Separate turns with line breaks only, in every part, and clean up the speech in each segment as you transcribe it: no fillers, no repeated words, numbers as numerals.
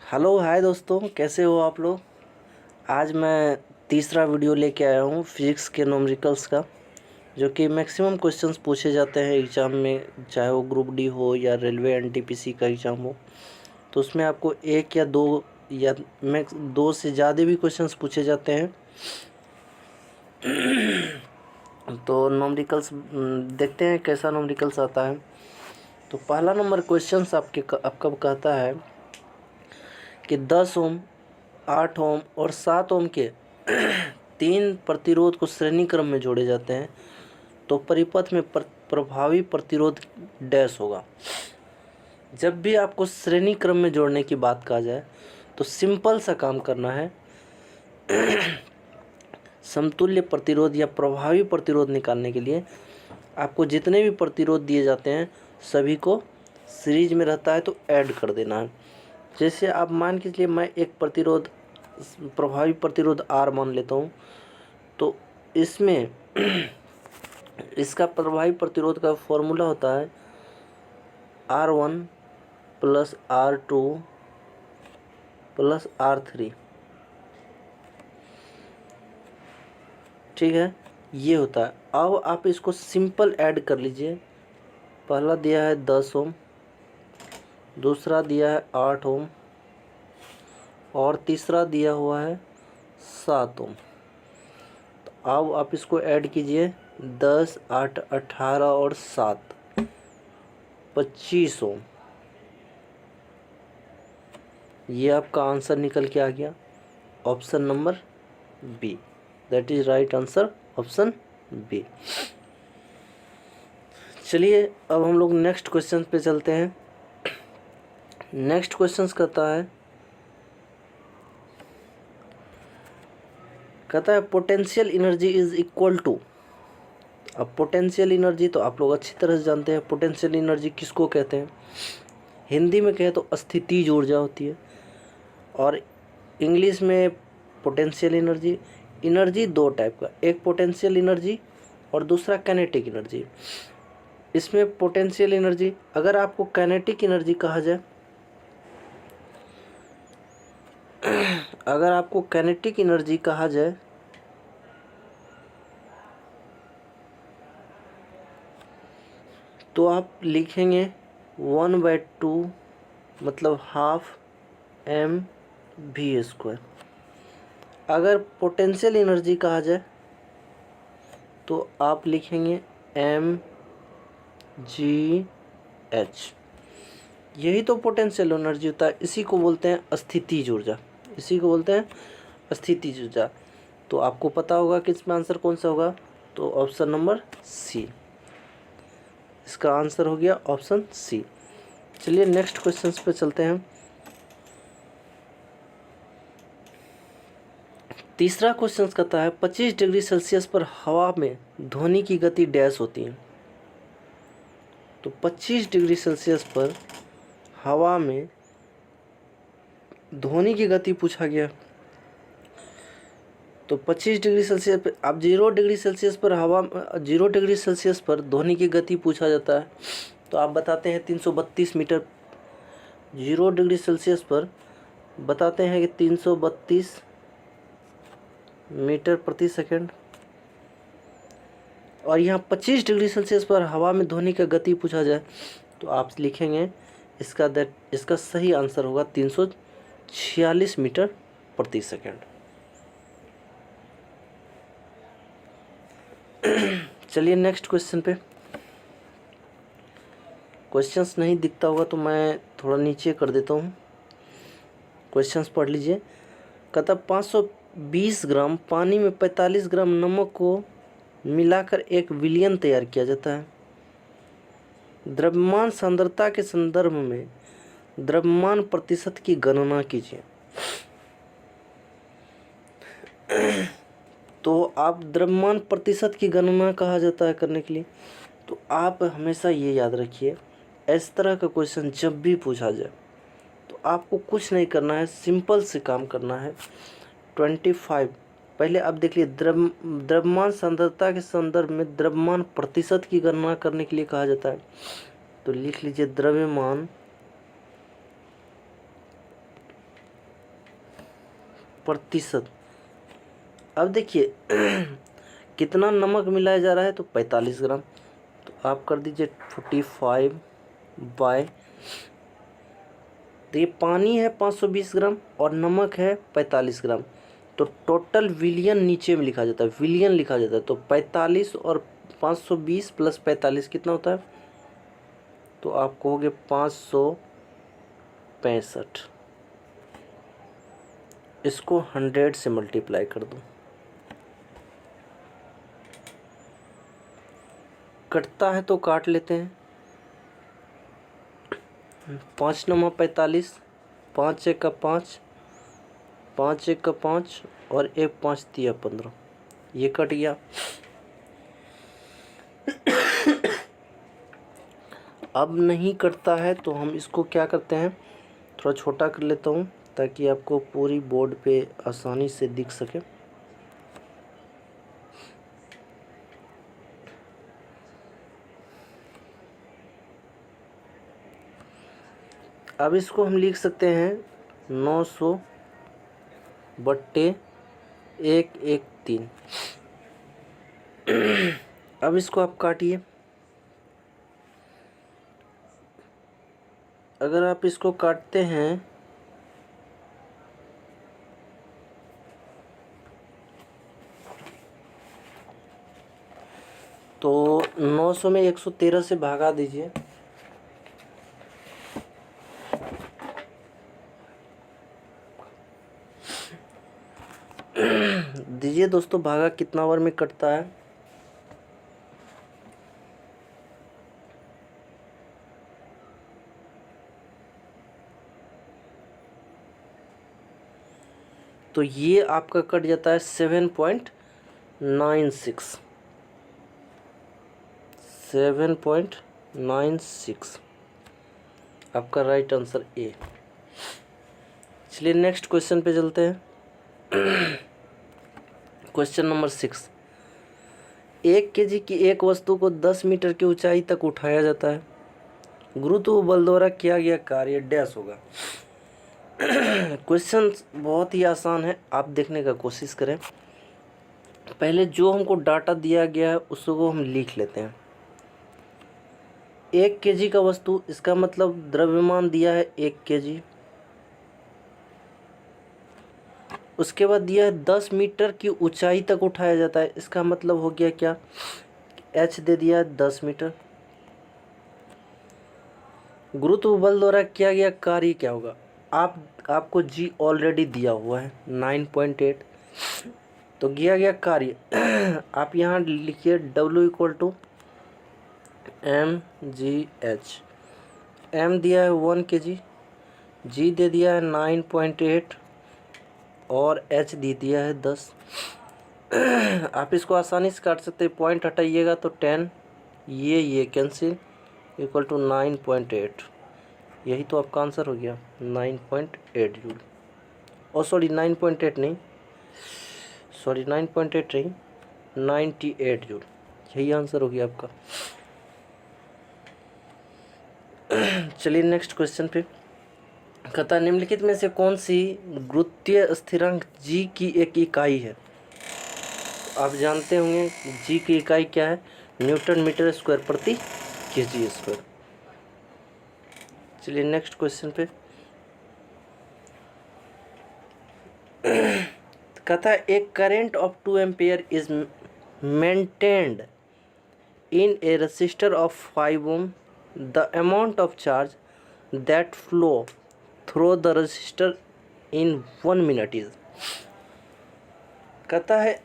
Hello hi दोस्तों, कैसे हो आप लोग। आज मैं तीसरा वीडियो लेके आया हूँ फिजिक्स के न्यूमेरिकल्स का, जो कि मैक्सिमम क्वेश्चंस पूछे जाते हैं एग्ज़ाम में, चाहे वो ग्रुप डी हो या रेलवे एनटीपीसी का एग्ज़ाम हो। तो उसमें आपको एक या मैक्स दो से ज़्यादा भी क्वेश्चंस पूछे जाते हैं। तो न्यूमेरिकल्स देखते हैं कैसा न्यूमेरिकल्स आता है। तो पहला नंबर क्वेश्चंस आपका कहता है कि 10 ओम, 8 ओम और 7 ओम के तीन प्रतिरोध को श्रेणी क्रम में जोड़े जाते हैं, तो परिपथ में प्रभावी प्रतिरोध डैश होगा। जब भी आपको श्रेणी क्रम में जोड़ने की बात कहा जाए तो सिंपल सा काम करना है। समतुल्य प्रतिरोध या प्रभावी प्रतिरोध निकालने के लिए आपको जितने भी प्रतिरोध दिए जाते हैं सभी को सीरीज में रहता है तो ऐड कर देना है। जैसे आप मान के चलिए मैं एक प्रभावी प्रतिरोध R मान लेता हूँ, तो इसमें इसका प्रभावी प्रतिरोध का फॉर्मूला होता है R1 plus R2 plus R3। ठीक है, ये होता है। अब आप इसको सिंपल ऐड कर लीजिए। पहला दिया है 10 ओम, दूसरा दिया है 8 ओम और तीसरा दिया हुआ है 7 ओम। तो अब आप इसको ऐड कीजिए, 10, 8, 18 और 7, 25 ओम। ये आपका आंसर निकल के आ गया, option number B. That is right answer, option B. चलिए अब हम लोग नेक्स्ट क्वेश्चन पे चलते हैं। नेक्स्ट क्वेश्चन कहता है potential energy is equal to. अब पोटेंशियल एनर्जी तो आप लोग अच्छी तरह से जानते हैं। पोटेंशियल एनर्जी किसको कहते हैं? हिंदी में कहे तो स्थितिज ऊर्जा होती है, और इंग्लिश में पोटेंशियल एनर्जी। एनर्जी दो टाइप का, एक पोटेंशियल एनर्जी और दूसरा काइनेटिक एनर्जी। इसमें पोटेंशियल एनर्जी, अगर आपको काइनेटिक एनर्जी कहा जाए, अगर आपको काइनेटिक एनर्जी कहा जाए तो आप लिखेंगे 1/2 मतलब हाफ mv²। अगर पोटेंशियल एनर्जी कहा जाए तो आप लिखेंगे mgh। यही तो पोटेंशियल एनर्जी होता है, इसी को बोलते हैं स्थितिज ऊर्जा, इसी को बोलते हैं स्थितिज ऊर्जा। तो आपको पता होगा कि इसमें आंसर कौन सा होगा, तो ऑप्शन नंबर सी। इसका आंसर हो गया ऑप्शन सी। चलिए नेक्स्ट क्वेश्चन पे चलते हैं। तीसरा क्वेश्चन कहता है 25 डिग्री सेल्सियस पर हवा में ध्वनि की गति डैश होती है। तो 25 डिग्री सेल्सियस पर हवा में ध्वनि की गति पूछा गया। तो 25 डिग्री सेल्सियस पर, अब 0 डिग्री सेल्सियस पर 0 डिग्री सेल्सियस पर ध्वनि की गति पूछा जाता है, तो आप बताते हैं 332 मीटर। 0 डिग्री सेल्सियस पर बताते हैं कि 332 मीटर प्रति सेकंड। और यहाँ 25 डिग्री सेल्सियस पर हवा में ध्वनि का गति पूछा जाए तो आप लिखेंगे इसका सही आंसर होगा 346 मीटर प्रति सेकंड। चलिए नेक्स्ट क्वेश्चन पे। क्वेश्चंस नहीं दिखता होगा तो मैं थोड़ा नीचे कर देता हूँ, क्वेश्चंस पढ़ लीजिए। कहता 520 ग्राम पानी में 45 ग्राम नमक को मिलाकर एक विलयन तैयार किया जाता है। द्रव्यमान सांद्रता के संदर्भ में द्रव्यमान प्रतिशत की गणना कीजिए। तो आप द्रव्यमान प्रतिशत की गणना कहा जाता है करने के लिए, तो आप हमेशा ये याद रखिए, इस तरह का क्वेश्चन जब भी पूछा जाए तो आपको कुछ नहीं करना है, सिंपल से काम करना है। 25 पहले आप देख लीजिए, द्रव्यमान सांद्रता के संदर्भ में द्रव्यमान प्रतिशत की गणना करने के लिए कहा जाता है, तो लिख लीजिए द्रव्यमान प्रतिशत। अब देखिए कितना नमक मिलाया जा रहा है, तो 45 ग्राम। तो आप कर दीजिए 45 बाय, तो ये पानी है 520 ग्राम और नमक है 45 ग्राम। तो टोटल विलियन नीचे में लिखा जाता है, विलियन लिखा जाता है। तो 45 और 520 प्लस 45 कितना होता है, तो आप कहोगे 565। इसको 100 से मल्टीप्लाई कर दो, कटता है तो काट लेते हैं। 5 9 45, 5 1 का 5, 5 1 का 5 और 1 5 दिया 15, ये कट गया। अब नहीं कटता है तो हम इसको क्या करते हैं, थोड़ा छोटा कर लेता हूँ ताकि आपको पूरी बोर्ड पे आसानी से दिख सके। अब इसको हम लिख सकते हैं 900/113। अब इसको आप काटिए। अगर आप इसको काटते हैं तो 900 में 113 से भागा दीजिए। दीजिए दोस्तों, भागा कितना बार में कटता है, तो ये आपका कट जाता है 7.96, 7.96 आपका राइट आंसर ए। चलिए नेक्स्ट क्वेश्चन पे चलते हैं। क्वेश्चन नंबर 6, 1 केजी की एक वस्तु को 10 मीटर की ऊंचाई तक उठाया जाता है। गुरुत्व बल द्वारा किया गया कार्य डैश होगा। क्वेश्चन बहुत ही आसान है, आप देखने का कोशिश करें। पहले जो हमको डाटा दिया गया है उसको हम लिख लेते हैं। 1 केजी का वस्तु, इसका मतलब द्रव्यमान दिया है 1 केजी। उसके बाद दिया है 10 मीटर की ऊंचाई तक उठाया जाता है, इसका मतलब हो गया क्या, h दे दिया है 10 मीटर। गुरुत्व बल द्वारा किया गया कार्य क्या होगा, आपको g ऑलरेडी दिया हुआ है 9.8। तो किया गया कार्य आप यहाँ लिखिए W = mgh। m दिया है 1 kg, g दे दिया है 9.8 और h दे दिया है 10। आप इसको आसानी से काट सकते हैं, पॉइंट हटाइएगा तो 10, ये कैंसिल, इक्वल टू 9.8। यही तो आपका आंसर हो गया 9.8 जूल। और सॉरी 9.8 नहीं, सॉरी 9.8 नहीं, 98 जूल, यही आंसर हो गया आपका। चलिए नेक्स्ट क्वेश्चन पे। कहता निम्नलिखित में से कौन सी गुरुत्वीय स्थिरांक g की एक इकाई है। आप जानते होंगे g की इकाई क्या है, न्यूटन मीटर स्क्वायर प्रति केजी स्क्वायर। चलिए नेक्स्ट क्वेश्चन पे। कहता है एक current of 2 ampere is maintained in A resistor of 5 ohm, the amount of charge that flow through the resistor in 1 minute is. कहता है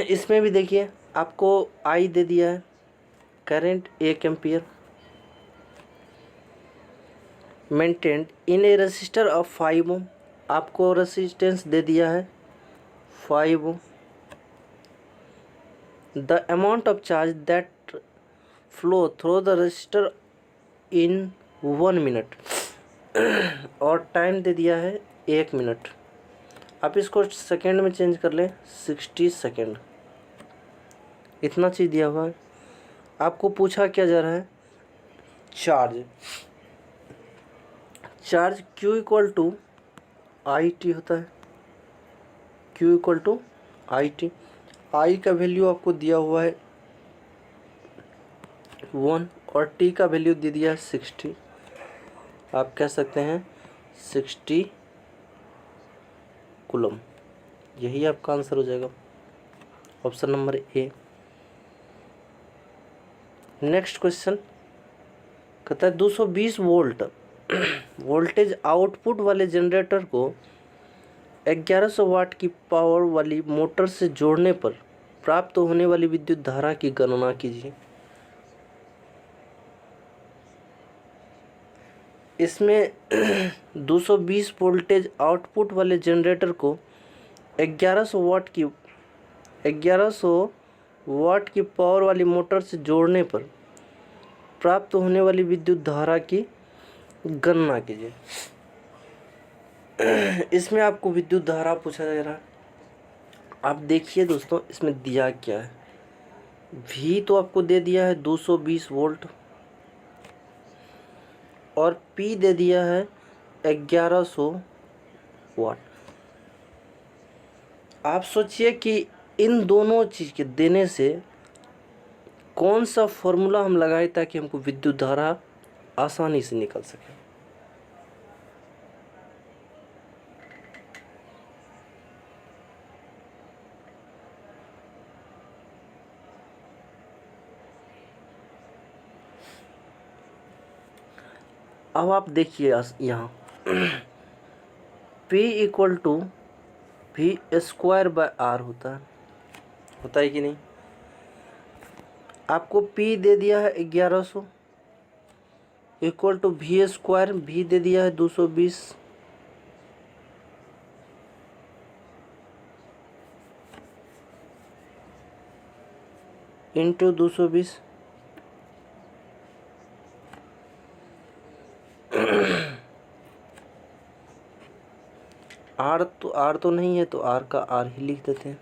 इसमें भी देखिए आपको I दे दिया है, current 1 ampere, maintained in A resistor of 5 ohm, आपको resistance दे दिया है 5 ohm, the amount of charge that flow through the resistor in 1 minute, और टाइम दे दिया है 1 मिनट। आप इसको सेकेंड में चेंज कर लें 60 सेकेंड, इतना चीज़ दिया हुआ है। आपको पूछा क्या जा रहा है, चार्ज Q = IT होता है। Q equal to I T. I का वैल्यू आपको दिया हुआ है 1 और टी का वैल्यू दे दिया है 60। आप कह सकते हैं 60 कूलम। यही आपका आंसर हो जाएगा, option number A. Next question कहता है 220 वोल्ट वोल्टेज आउटपुट वाले जनरेटर को 1100 वाट की पावर वाली मोटर से जोड़ने पर प्राप्त होने वाली विद्युत धारा की गणना कीजिए। इसमें 220 वोल्टेज आउटपुट वाले जनरेटर को 1100 वाट की पावर वाली मोटर से जोड़ने पर प्राप्त होने वाली विद्युत धारा की गणना कीजिए। इसमें आपको विद्युत धारा पूछा जा रहा है। आप देखिए दोस्तों, इसमें दिया क्या है। V तो आपको दे दिया है 220 वोल्ट और P दे दिया है 1100 वाट। आप सोचिए कि इन दोनों चीज़ के देने से कौन सा फॉर्मूला हम लगाए ताकि हमको विद्युत धारा आसानी से निकल सके। अब आप देखिए यहाँ P equal to V square by R होता है कि नहीं। आपको P दे दिया है 1100 equal to V square, V दे दिया है 220 इंटू 220। आर तो नहीं है तो आर का आर ही लिख देते हैं।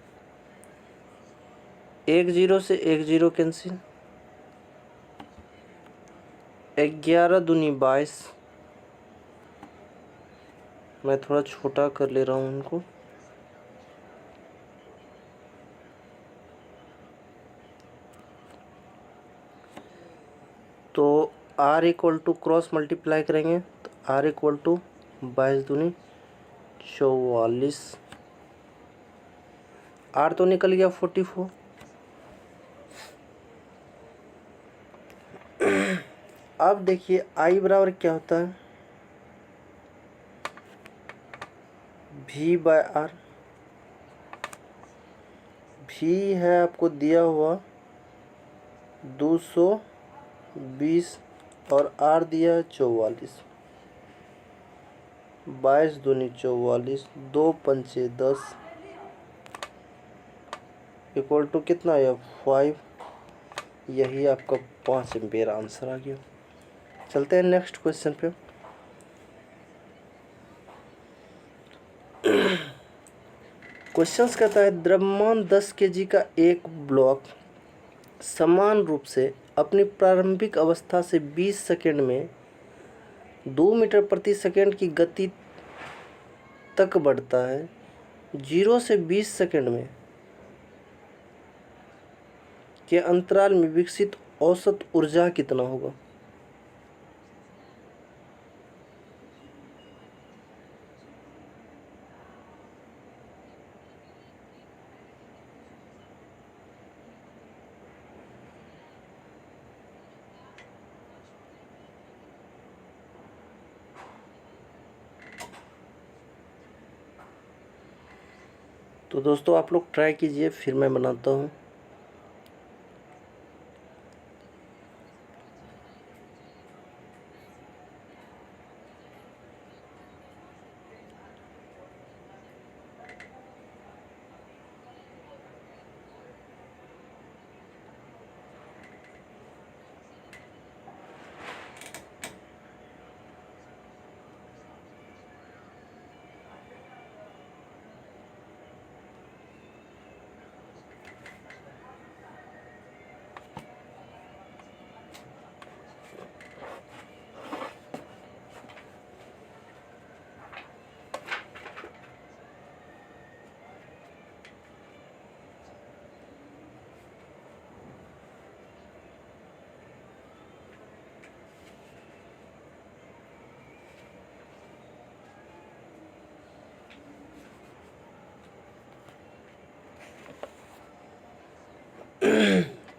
1 0 से 1 0 कैंसिल, 11 दूनी 22। मैं थोड़ा छोटा कर ले रहा हूँ उनको। तो R equal to cross multiply करेंगे तो R इक्वल टू 22 दूनी 44। R तो निकल गया 44। अब देखिए I बराबर क्या होता है, V बाय R। V है आपको दिया हुआ 220 और R दिया है 44। 22 दूनी 44, 2 पंचे 10 इक्वल टू कितना है 5। यही आपका 5 एम्पियर आंसर आ गया। चलते हैं नेक्स्ट क्वेश्चन पे। क्वेश्चंस कहता है द्रव्यमान 10 kg का एक ब्लॉक समान रूप से अपनी प्रारंभिक अवस्था से 20 सेकेंड में 2 मीटर प्रति सेकेंड की गति तक बढ़ता है। 0 से 20 सेकेंड में के अंतराल में विकसित औसत ऊर्जा कितना होगा। तो दोस्तों आप लोग ट्राई कीजिए, फिर मैं बनाता हूँ।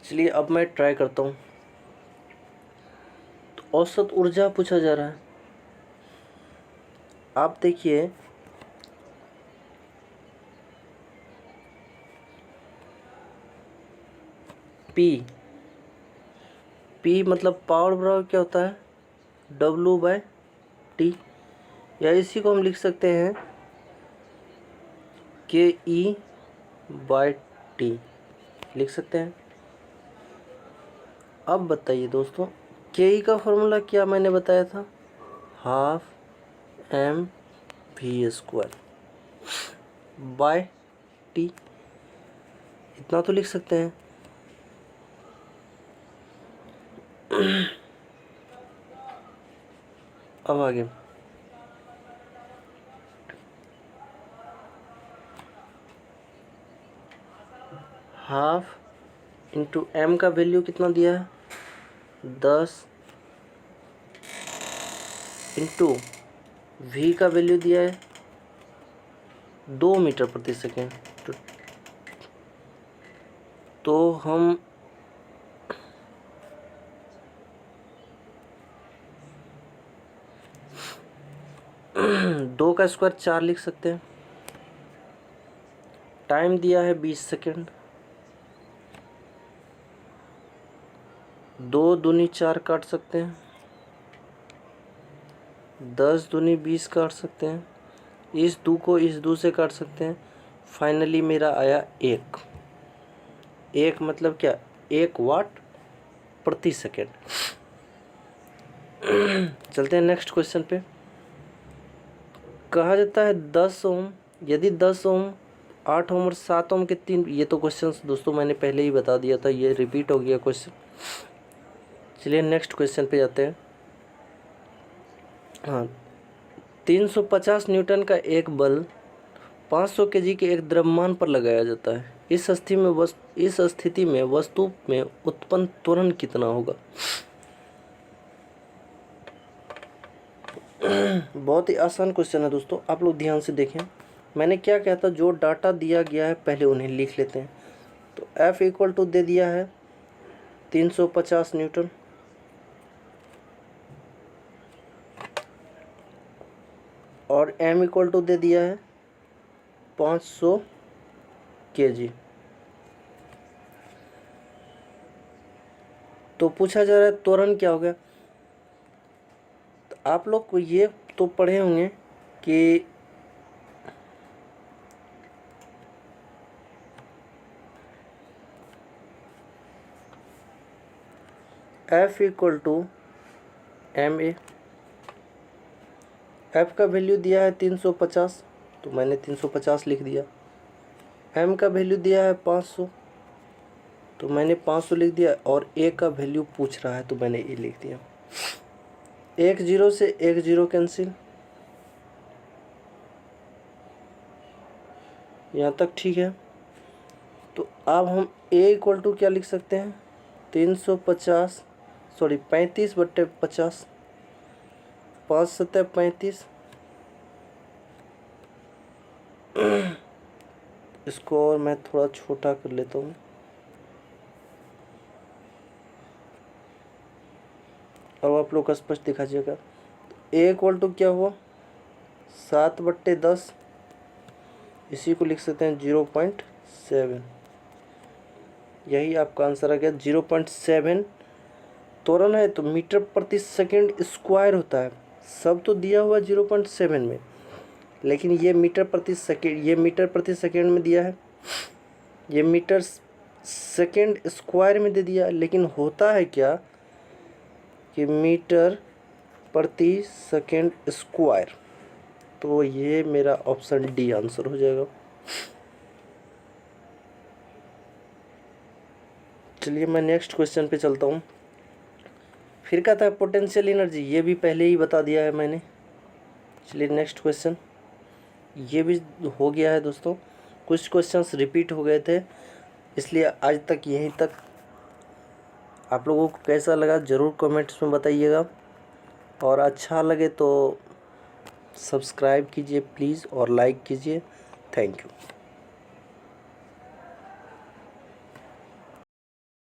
चलिए अब मैं ट्राई करता हूँ। तो औसत ऊर्जा पूछा जा रहा है। आप देखिए पी मतलब पावर बराबर क्या होता है, W/T, या इसी को हम लिख सकते हैं KE/T लिख सकते हैं। अब बताइए दोस्तों, KE का फॉर्मूला क्या मैंने बताया था, 12 mv²/T, इतना तो लिख सकते हैं। अब आगे हाफ इंटू m का वैल्यू कितना दिया है, 10 इंटू v का वैल्यू दिया है 2 मीटर प्रति सेकेंड। तो हम दो का स्क्वायर 4 लिख सकते हैं। टाइम दिया है 20 सेकेंड, 2 दूनी 4 काट सकते हैं, 10 दूनी 20 काट सकते हैं, इस 2 को इस 2 से काट सकते हैं। फाइनली मेरा आया 1 मतलब क्या, 1 वाट प्रति सेकेंड। चलते हैं नेक्स्ट क्वेश्चन पे। कहा जाता है 10 ओम, यदि 10 ओम 8 ओम और 7 ओम के 3, ये तो क्वेश्चन दोस्तों मैंने पहले ही बता दिया था, ये रिपीट हो गया क्वेश्चन। चलिए नेक्स्ट क्वेश्चन पे जाते हैं। हाँ, 350 न्यूटन का एक बल 500 केजी के एक द्रव्यमान पर लगाया जाता है। इस स्थिति में वस्तु में उत्पन्न त्वरण कितना होगा। बहुत ही आसान क्वेश्चन है दोस्तों, आप लोग ध्यान से देखें। मैंने क्या कहा था, जो डाटा दिया गया है पहले उन्हें लिख लेते हैं। तो F इक्वल टू दे दिया है 350 न्यूटन, और M इक्वल टू दे दिया है 500 केजी। तो पूछा जा रहा है त्वरण क्या हो गया। तो आप लोग को ये तो पढ़े होंगे कि F equal to ma, F का वैल्यू दिया है 350, तो मैंने 350 लिख दिया। M का वैल्यू दिया है 500, तो मैंने 500 लिख दिया, और A का वैल्यू पूछ रहा है तो मैंने ये लिख दिया। 1 0 से 1 0 कैंसिल, यहाँ तक ठीक है। तो अब हम A इक्वल टू क्या लिख सकते हैं, 35/50, 5 7 35। इसको और मैं थोड़ा छोटा कर लेता हूँ। अब आप लोग का स्पष्ट दिखा जाएगा। A इक्वल टू क्या हुआ, 7/10, इसी को लिख सकते हैं 0.7। यही आपका आंसर आ गया 0.7। त्वरण है तो मीटर प्रति सेकंड स्क्वायर होता है, सब तो दिया हुआ 0.7 में, लेकिन ये मीटर प्रति सेकंड में दिया है, ये मीटर सेकंड स्क्वायर में दे दिया। लेकिन होता है क्या कि मीटर प्रति सेकंड स्क्वायर, तो ये मेरा ऑप्शन डी आंसर हो जाएगा। चलिए मैं नेक्स्ट क्वेश्चन पे चलता हूँ। फिर कहता है पोटेंशियल एनर्जी, ये भी पहले ही बता दिया है मैंने। चलिए नेक्स्ट क्वेश्चन, ये भी हो गया है दोस्तों। कुछ क्वेश्चंस रिपीट हो गए थे, इसलिए आज तक यहीं तक। आप लोगों को कैसा लगा ज़रूर कमेंट्स में बताइएगा, और अच्छा लगे तो सब्सक्राइब कीजिए प्लीज़, और लाइक कीजिए। Thank you.